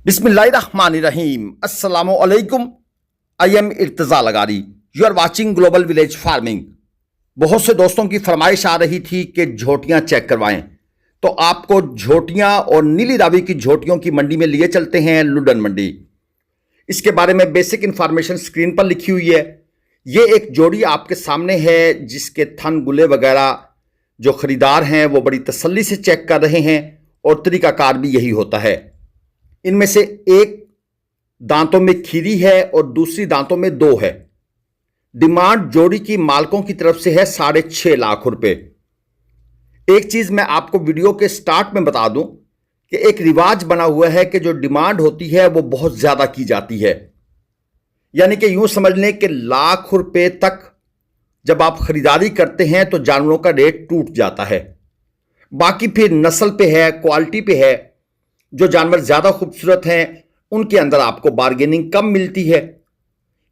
बिस्मिल्लाहिर्रहमानिर्रहीम अस्सलामुअलैकुम। I am Irtaza Lagari. You are watching global village farming. बहुत से दोस्तों की फरमाइश आ रही थी कि झोटियां चेक करवाएं, तो आपको झोटियां और नीली रावी की झोटियों की मंडी में लिए चलते हैं, लुडन मंडी। इसके बारे में बेसिक इंफॉर्मेशन स्क्रीन पर लिखी हुई है। ये एक जोड़ी आपके सामने है जिसके थन गुले वगैरह जो खरीदार हैं वो बड़ी तसल्ली से चेक कर रहे हैं और तरीकाकार भी यही होता है। इनमें से एक दांतों में खीरी है और दूसरी दांतों में 2 है। डिमांड जोड़ी की मालकों की तरफ से है 6.5 लाख रुपए। एक चीज मैं आपको वीडियो के स्टार्ट में बता दूं कि एक रिवाज बना हुआ है कि जो डिमांड होती है वो बहुत ज्यादा की जाती है, यानी कि यूं समझ लें कि लाख रुपए तक जब आप खरीदारी करते हैं तो जानवरों का रेट टूट जाता है। बाकी फिर नस्ल पे है, क्वालिटी पे है। जो जानवर ज्यादा खूबसूरत हैं उनके अंदर आपको बार्गेनिंग कम मिलती है।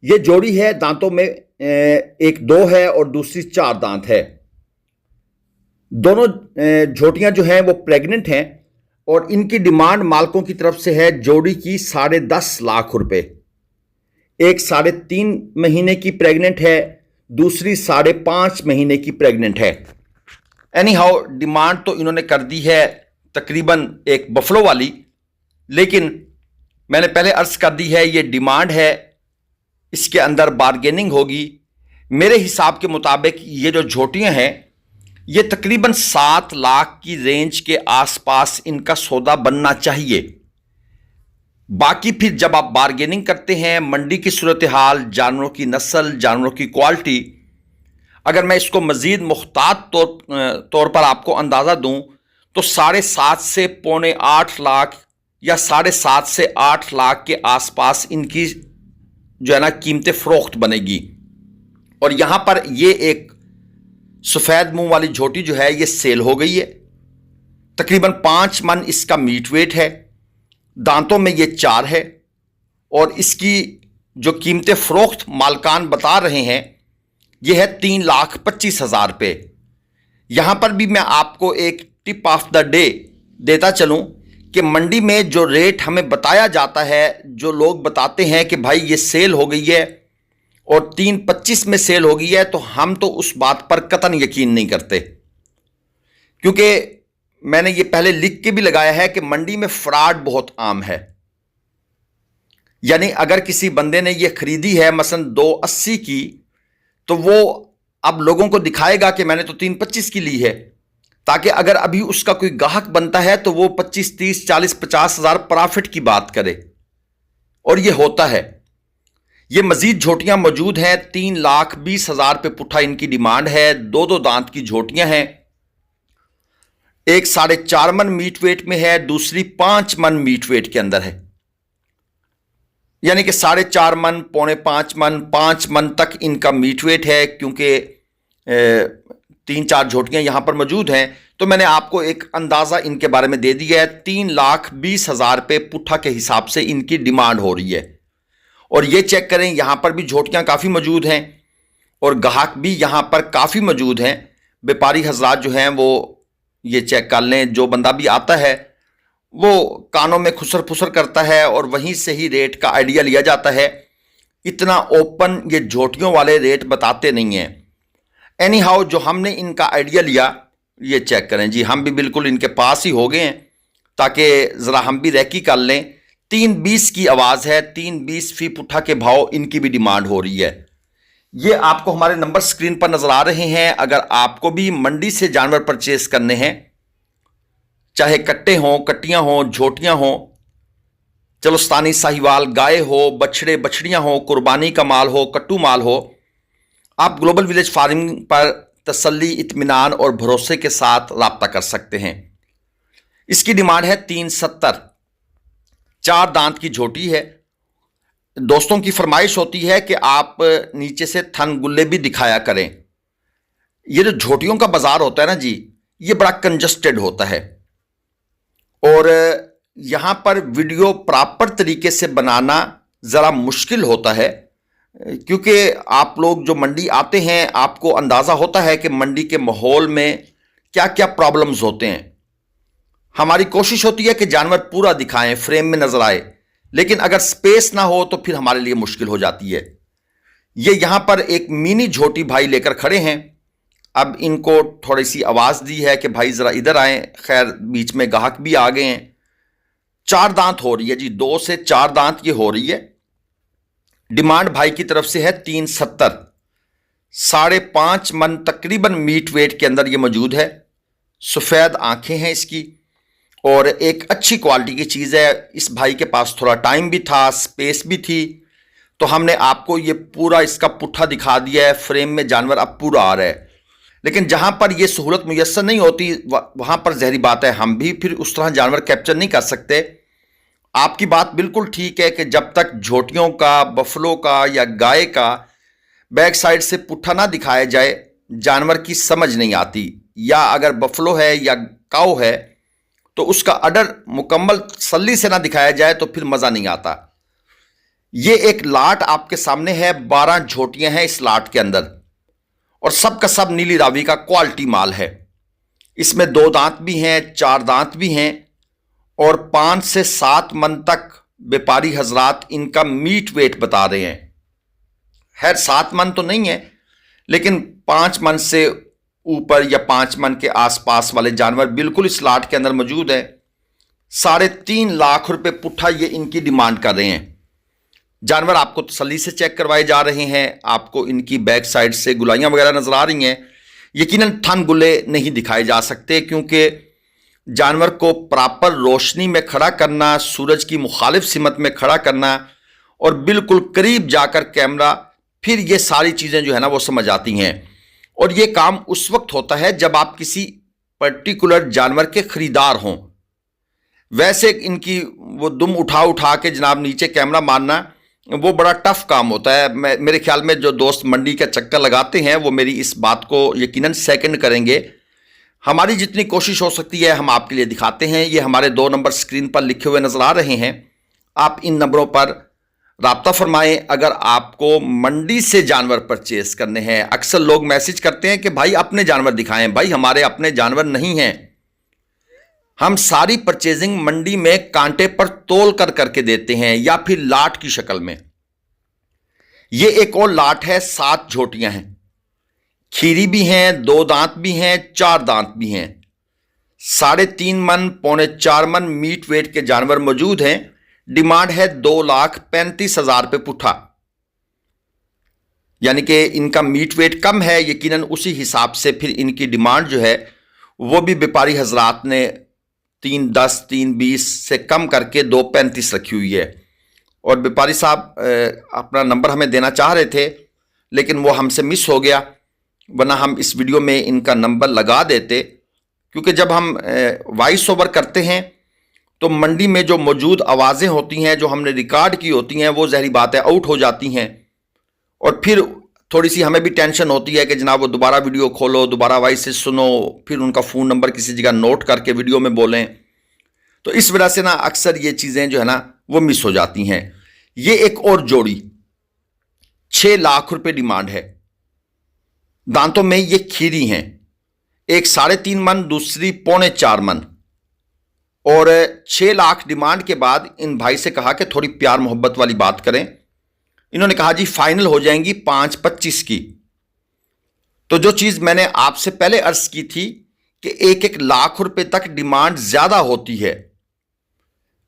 यह जोड़ी है, दांतों में एक 2 है और दूसरी 4 दांत है। दोनों झोटियां जो हैं वो प्रेग्नेंट हैं और इनकी डिमांड मालकों की तरफ से है जोड़ी की 10.5 लाख रुपए। एक 3.5 महीने की प्रेग्नेंट है, दूसरी 5.5 महीने की प्रेग्नेंट है। एनी हाउ डिमांड तो इन्होंने कर दी है तकरीबन एक बफलो वाली, लेकिन मैंने पहले अर्ज कर दी है ये डिमांड है, इसके अंदर बार्गेनिंग होगी। मेरे हिसाब के मुताबिक ये जो झोटियां हैं ये तकरीबन 7 लाख की रेंज के आसपास इनका सौदा बनना चाहिए। बाकी फिर जब आप बार्गेनिंग करते हैं, मंडी की सूरत हाल, जानवरों की नस्ल, जानवरों की क्वालिटी, अगर मैं इसको मजीद मुख्तात तौर पर आपको अंदाज़ा दूं तो 7.5 से 7.25 लाख या 7.5 से 8 लाख के आसपास इनकी जो है ना कीमतें फरोख्त बनेगी। और यहां पर ये एक सफेद मुंह वाली झोटी जो है ये सेल हो गई है। तकरीबन 5 मन इसका मीट वेट है, दांतों में ये 4 है और इसकी जो कीमतें फरोख्त मालकान बता रहे हैं ये है 3,25,000 रुपये। यहां पर भी मैं आपको एक टिप ऑफ द डे देता चलूं कि मंडी में जो रेट हमें बताया जाता है, जो लोग बताते हैं कि भाई ये सेल हो गई है और 3.25 में सेल हो गई है, तो हम तो उस बात पर कतई यकीन नहीं करते, क्योंकि मैंने ये पहले लिख के भी लगाया है कि मंडी में फ्रॉड बहुत आम है। यानी अगर किसी बंदे ने ये खरीदी है मसलन 280 की, तो वो अब लोगों को दिखाएगा कि मैंने तो 3.25 की ली है, ताकि अगर अभी उसका कोई ग्राहक बनता है तो वो 25, 30, 40, 50 हजार प्रॉफिट की बात करे। और ये होता है। ये मजीद झोटियां मौजूद हैं। 3,20,000 पे पुट्ठा इनकी डिमांड है। 2 दांत की झोटियां हैं। एक 4.5 मन मीट वेट में है, दूसरी 5 मन मीट वेट के अंदर है। यानी कि 4.5 मन, 4.25 मन, 5 मन तक इनका मीट वेट है। क्योंकि 3-4 झोटियां यहां पर मौजूद हैं, तो मैंने आपको एक अंदाजा इनके बारे में दे दिया है। 3,20,000 रुपये पुट्ठा के हिसाब से इनकी डिमांड हो रही है। और ये चेक करें, यहां पर भी झोटियां काफ़ी मौजूद हैं और ग्राहक भी यहां पर काफ़ी मौजूद हैं। व्यापारी हजरात जो हैं वो ये चेक कर लें। जो बंदा भी आता है वो कानों में खुसर फुसर करता है और वहीं से ही रेट का आइडिया लिया जाता है। इतना ओपन ये झोटियों वाले रेट बताते नहीं हैं। एनी हाउ जो हमने इनका आइडिया लिया, ये चेक करें जी, हम भी बिल्कुल इनके पास ही हो गए हैं ताकि ज़रा हम भी रैकी कर लें। 3.20 की आवाज़ है। 3.20 फी पुट्ठा के भाव इनकी भी डिमांड हो रही है। ये आपको हमारे नंबर स्क्रीन पर नज़र आ रहे हैं। अगर आपको भी मंडी से जानवर परचेस करने हैं, चाहे कट्टे हों, कट्टियाँ हों, झोटियाँ हों, चलोस्तानी साहिवाल गाय हो, बछड़े बछड़ियाँ हों, कुर्बानी का माल हो, कट्टू माल हो, आप ग्लोबल विलेज फार्मिंग पर तसल्ली, इत्मीनान और भरोसे के साथ राब्ता कर सकते हैं। इसकी डिमांड है 370। 4 दांत की झोटी है। दोस्तों की फरमाइश होती है कि आप नीचे से थन गुल्ले भी दिखाया करें। ये जो झोटियों का बाजार होता है ना जी, ये बड़ा कंजस्टेड होता है और यहाँ पर वीडियो प्रॉपर तरीके से बनाना ज़रा मुश्किल होता है, क्योंकि आप लोग जो मंडी आते हैं आपको अंदाज़ा होता है कि मंडी के माहौल में क्या क्या प्रॉब्लम्स होते हैं। हमारी कोशिश होती है कि जानवर पूरा दिखाएं, फ्रेम में नजर आए, लेकिन अगर स्पेस ना हो तो फिर हमारे लिए मुश्किल हो जाती है। ये यहां पर एक मिनी झोटी भाई लेकर खड़े हैं। अब इनको थोड़ी सी आवाज दी है कि भाई जरा इधर आए। खैर बीच में गाहक भी आ गए हैं। 4 दांत हो रही है जी, 2 से 4 दांत ये हो रही है। डिमांड भाई की तरफ से है 370, 5.5 मन तकरीबन मीट वेट के अंदर ये मौजूद है। सफेद आंखें हैं इसकी और एक अच्छी क्वालिटी की चीज है। इस भाई के पास थोड़ा टाइम भी था, स्पेस भी थी, तो हमने आपको ये पूरा इसका पुट्ठा दिखा दिया है। फ्रेम में जानवर अब पूरा आ रहा है। लेकिन जहां पर यह सहूलत मुयस्सर नहीं होती वहां पर जहरी बात है हम भी फिर उस तरह जानवर कैप्चर नहीं कर सकते। आपकी बात बिल्कुल ठीक है कि जब तक झोटियों का, बफलो का या गाय का बैक साइड से पुट्ठा ना दिखाया जाए जानवर की समझ नहीं आती। या अगर बफलो है या काऊ है तो उसका अडर मुकम्मल तसल्ली से ना दिखाया जाए तो फिर मजा नहीं आता। ये एक लाट आपके सामने है, 12 झोटियां हैं इस लाट के अंदर और सब का सब नीली रावी का क्वालिटी माल है। इसमें 2 दांत भी हैं, 4 दांत भी हैं और 5 से 7 मन तक व्यापारी हजरात इनका मीट वेट बता रहे हैं। खैर 7 मन तो नहीं है, लेकिन 5 मन से ऊपर या 5 मन के आसपास वाले जानवर बिल्कुल इस लाट के अंदर मौजूद है। 3.5 लाख रुपए पुट्ठा ये इनकी डिमांड कर रहे हैं। जानवर आपको तसल्ली से चेक करवाए जा रहे हैं। आपको इनकी बैक साइड से गुलाइयां वगैरह नजर आ रही हैं। यकीनन थन गुले नहीं दिखाए जा सकते क्योंकि जानवर को प्रॉपर रोशनी में खड़ा करना, सूरज की मुखालिफ सिमत में खड़ा करना और बिल्कुल करीब जाकर कैमरा, फिर ये सारी चीजें जो है ना वो समझ आती हैं। और ये काम उस वक्त होता है जब आप किसी पर्टिकुलर जानवर के खरीदार हों। वैसे इनकी वो दुम उठा उठा के जनाब नीचे कैमरा मारना वो बड़ा टफ काम होता है। मेरे ख्याल में जो दोस्त मंडी का चक्कर लगाते हैं वो मेरी इस बात को यकीनन सेकंड करेंगे। हमारी जितनी कोशिश हो सकती है हम आपके लिए दिखाते हैं। ये हमारे 2 नंबर स्क्रीन पर लिखे हुए नजर आ रहे हैं। आप इन नंबरों पर राब्ता फरमाएं अगर आपको मंडी से जानवर परचेस करने हैं। अक्सर लोग मैसेज करते हैं कि भाई अपने जानवर दिखाएं। भाई हमारे अपने जानवर नहीं हैं। हम सारी परचेजिंग मंडी में कांटे पर तोल कर करके देते हैं या फिर लाट की शक्ल में। ये एक और लाट है, 7 झोटियां हैं, खीरी भी हैं, 2 दांत भी हैं, 4 दांत भी हैं। 3.5 मन, 4.25 मन मीट वेट के जानवर मौजूद हैं। डिमांड है 2,35,000 रुपये पुट्ठा। यानी कि इनका मीट वेट कम है, यकीनन उसी हिसाब से फिर इनकी डिमांड जो है वो भी व्यापारी हजरात ने 3.10, 3.20 से कम करके 2.35 रखी हुई है। और व्यापारी साहब अपना नंबर हमें देना चाह रहे थे लेकिन वो हमसे मिस हो गया, वरना हम इस वीडियो में इनका नंबर लगा देते। क्योंकि जब हम वॉइस ओवर करते हैं तो मंडी में जो मौजूद आवाज़ें होती हैं जो हमने रिकॉर्ड की होती हैं वो ज़ाहिर बात है आउट हो जाती हैं और फिर थोड़ी सी हमें भी टेंशन होती है कि जनाब वो दोबारा वीडियो खोलो, दोबारा वॉइस सुनो, फिर उनका फ़ोन नंबर किसी जगह नोट करके वीडियो में बोलें। तो इस वजह से ना अक्सर ये चीज़ें जो है ना वो मिस हो जाती हैं। ये एक और जोड़ी 6 लाख रुपए डिमांड है। दांतों में ये खीरी हैं, एक 3.5 मन, दूसरी 4.25 मन और 6 लाख डिमांड के बाद इन भाई से कहा कि थोड़ी प्यार मोहब्बत वाली बात करें। इन्होंने कहा जी फाइनल हो जाएंगी 5.25 की। तो जो चीज मैंने आपसे पहले अर्ज की थी कि 1-1 लाख रुपए तक डिमांड ज्यादा होती है,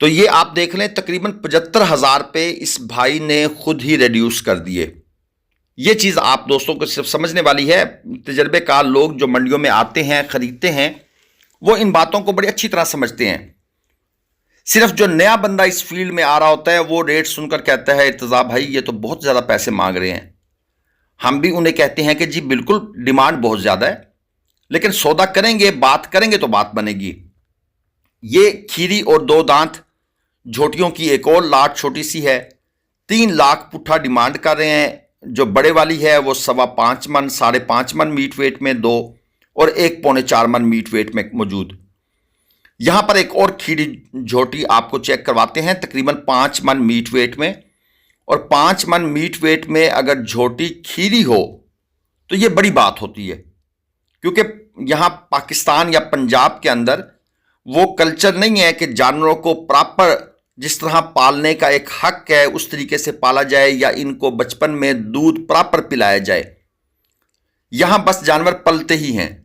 तो ये आप देख लें तकरीबन 75,000 रुपये इस भाई ने खुद ही रिड्यूस कर दिए। ये चीज आप दोस्तों को सिर्फ समझने वाली है। तजर्बेकार लोग जो मंडियों में आते हैं, खरीदते हैं, वो इन बातों को बड़ी अच्छी तरह समझते हैं। सिर्फ जो नया बंदा इस फील्ड में आ रहा होता है वो रेट सुनकर कहता है इर्तज़ा भाई ये तो बहुत ज़्यादा पैसे मांग रहे हैं। हम भी उन्हें कहते हैं कि जी बिल्कुल डिमांड बहुत ज़्यादा है, लेकिन सौदा करेंगे, बात करेंगे तो बात बनेगी। ये खीरी और 2 दांत झोटियों की एक और लाट छोटी सी है, 3 लाख पुट्ठा डिमांड कर रहे हैं। जो बड़े वाली है वो 5.25 मन, 5.5 मन मीट वेट में 2 और 1.25 मन मीट वेट में मौजूद। यहां पर एक और खीरी झोटी आपको चेक करवाते हैं तकरीबन 5 मन मीट वेट में। और 5 मन मीट वेट में अगर झोटी खीरी हो तो यह बड़ी बात होती है, क्योंकि यहां पाकिस्तान या पंजाब के अंदर वो कल्चर नहीं है कि जानवरों को प्रॉपर जिस तरह पालने का एक हक है उस तरीके से पाला जाए या इनको बचपन में दूध प्रॉपर पिलाया जाए। यहां बस जानवर पलते ही हैं,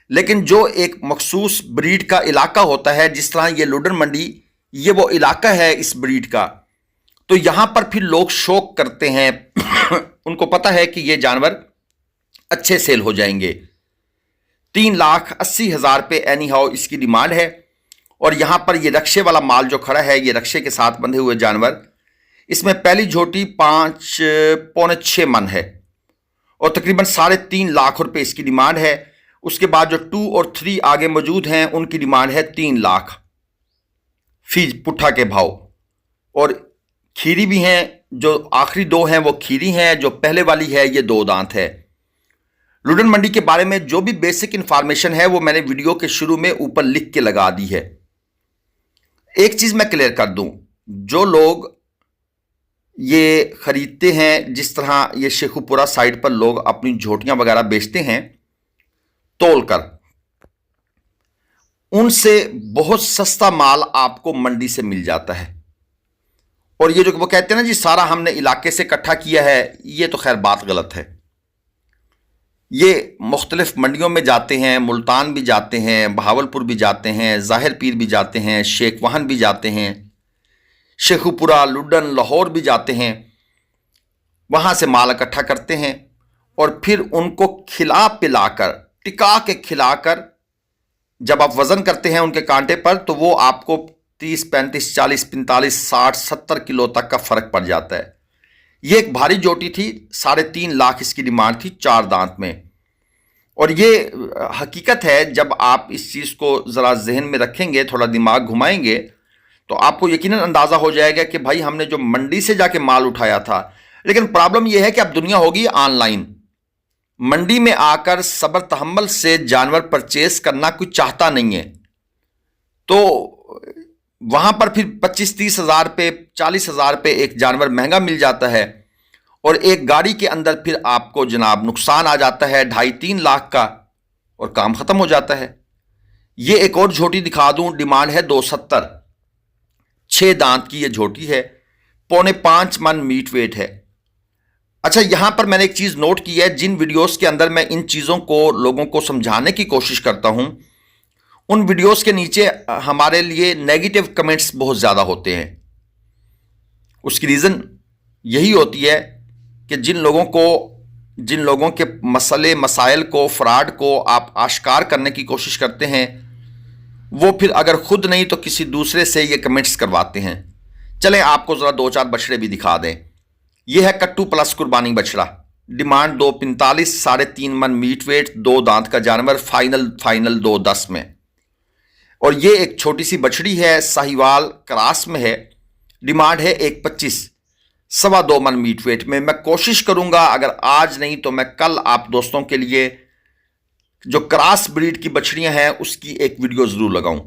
लेकिन जो एक मखसूस ब्रीड का इलाका होता है, जिस तरह ये लुडन मंडी ये वो इलाका है इस ब्रीड का, तो यहां पर फिर लोग शौक करते हैं उनको पता है कि ये जानवर अच्छे सेल हो जाएंगे। 3,80,000 पे एनी हाउ इसकी डिमांड है। और यहां पर ये रक्शे वाला माल जो खड़ा है, ये रक्शे के साथ बंधे हुए जानवर, इसमें पहली झोटी 5.6 मन है और तकरीबन 3.5 लाख रुपए इसकी डिमांड है। उसके बाद जो 2 और 3 आगे मौजूद हैं उनकी डिमांड है 3 लाख फीज पुट्ठा के भाव। और खीरी भी हैं, जो आखिरी 2 हैं वो खीरी हैं, जो पहले वाली है ये 2 दांत है। लुडन मंडी के बारे में जो भी बेसिक इंफॉर्मेशन है वो मैंने वीडियो के शुरू में ऊपर लिख के लगा दी है। एक चीज मैं क्लियर कर दूं, जो लोग ये खरीदते हैं, जिस तरह ये शेखुपुरा साइड पर लोग अपनी झोटियां वगैरह बेचते हैं तोलकर, उनसे बहुत सस्ता माल आपको मंडी से मिल जाता है। और ये जो वो कहते हैं ना जी सारा हमने इलाके से इकट्ठा किया है, ये तो खैर बात गलत है। ये मुख्तलिफ मंडियों में जाते हैं, मुल्तान भी जाते हैं, बहावलपुर भी जाते हैं, ज़ाहिर पीर भी जाते हैं, शेख वाहन भी जाते हैं, शेखुपुरा, लुडन, लाहौर भी जाते हैं। वहाँ से माल इकट्ठा करते हैं और फिर उनको खिला पिलाकर, टिका के खिलाकर जब आप वज़न करते हैं उनके कांटे पर, तो वो आपको 30, 35, 40, 45, 60, 70 किलो तक का फ़र्क पड़ जाता है। ये एक भारी जोटी थी, 3.5 लाख इसकी डिमांड थी 4 दांत में। और ये हकीकत है, जब आप इस चीज़ को ज़रा जहन में रखेंगे, थोड़ा दिमाग घुमाएंगे, तो आपको यकीनन अंदाज़ा हो जाएगा कि भाई हमने जो मंडी से जाके माल उठाया था। लेकिन प्रॉब्लम यह है कि अब दुनिया होगी ऑनलाइन। मंडी में आकर सब्र तहम्मुल से जानवर परचेस करना कोई चाहता नहीं है, तो वहां पर फिर 25-30 हज़ार पे, 40 हज़ार पे एक जानवर महंगा मिल जाता है और एक गाड़ी के अंदर फिर आपको जनाब नुकसान आ जाता है 2.5-3 लाख का और काम खत्म हो जाता है। ये एक और झोटी दिखा दूं, डिमांड है 270, 6 दांत की ये झोटी है, 4.5 मन मीट वेट है। अच्छा, यहां पर मैंने एक चीज नोट की है, जिन वीडियोस के अंदर मैं इन चीजों को लोगों को समझाने की कोशिश करता हूं, उन वीडियोस के नीचे हमारे लिए नेगेटिव कमेंट्स बहुत ज़्यादा होते हैं। उसकी रीज़न यही होती है कि जिन लोगों के मसले मसाइल को, फ्रॉड को आप आश्कार करने की कोशिश करते हैं, वो फिर अगर खुद नहीं तो किसी दूसरे से ये कमेंट्स करवाते हैं। चलें आपको ज़रा 2-4 बछड़े भी दिखा दें। यह है कट्टू प्लस कुर्बानी बछड़ा, डिमांड 2.45, 3.5 मन मीट वेट, 2 दांत का जानवर, फाइनल 2.10 में। और ये एक छोटी सी बछड़ी है, साहिवाल क्रॉस में है, डिमांड है 1.25, 2.25 मन मीट वेट में। मैं कोशिश करूंगा, अगर आज नहीं तो मैं कल आप दोस्तों के लिए जो क्रॉस ब्रीड की बछड़ियां हैं उसकी एक वीडियो जरूर लगाऊं।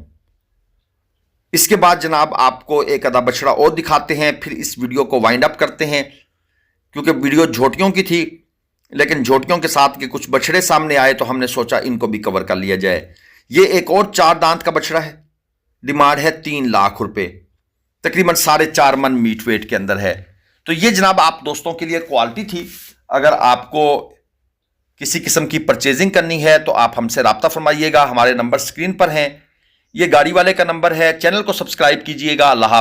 इसके बाद जनाब आपको एक आधा बछड़ा और दिखाते हैं, फिर इस वीडियो को वाइंड अप करते हैं, क्योंकि वीडियो झोटियों की थी, लेकिन झोटियों के साथ के कुछ बछड़े सामने आए तो हमने सोचा इनको भी कवर कर लिया जाए। ये एक और 4 दांत का बछड़ा है, डिमांड है 3 लाख रुपए, तकरीबन 4.5 मन मीट वेट के अंदर है। तो ये जनाब आप दोस्तों के लिए क्वालिटी थी। अगर आपको किसी किस्म की परचेजिंग करनी है तो आप हमसे राब्ता फरमाइएगा। हमारे नंबर स्क्रीन पर हैं, ये गाड़ी वाले का नंबर है। चैनल को सब्सक्राइब कीजिएगा। अल्लाह।